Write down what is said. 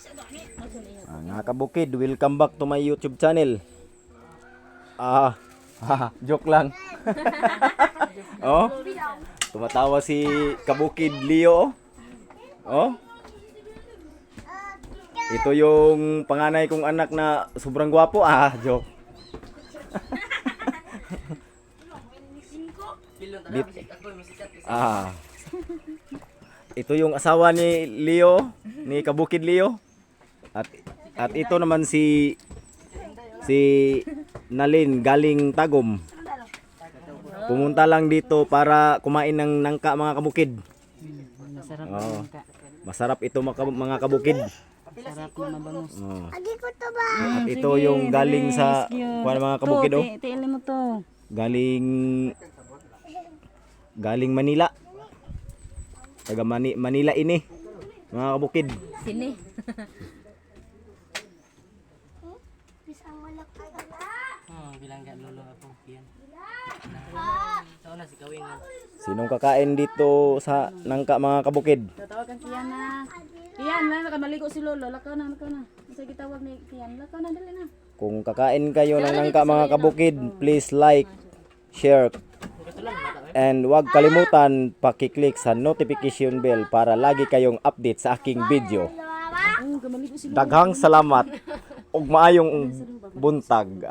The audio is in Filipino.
Mga kabukid, welcome back to my YouTube channel. Joke lang. Oh, tumatawa si kabukid Leo. Oh, ito yung panganay kong anak na sobrang gwapo. Joke. Ito yung asawa ni Leo, ni kabukid Leo. At ito naman si Nalin galing Tagum. Pumunta lang dito para kumain ng nangka mga kabukid. Masarap Oh, nangka. masarap ito mga kabukid. Masarap na mabangus. Oh. Agi ko to ba? At ito yung galing sa mga kabukid. Oh. Tiili mo to. Galing Manila. Taga Manila ini. Mga kabukid. Sini. Bisang wala ka na. Bilang gak lolo ako yan. Taon na si Kawing. Sinong kakain dito sa nangka mga kabukid? Tatawagan Kian na. Kian, nakamaligo si lolo. Lakaw na. Masa gitawag ni Kian. Lakaw na, dali na. Kung kakain kayo ng nangka mga kabukid, please like, share, and huwag kalimutan pakiclick sa notification bell para lagi kayong update sa aking video. Kamaligo si Daghang salamat ug maayong buntag.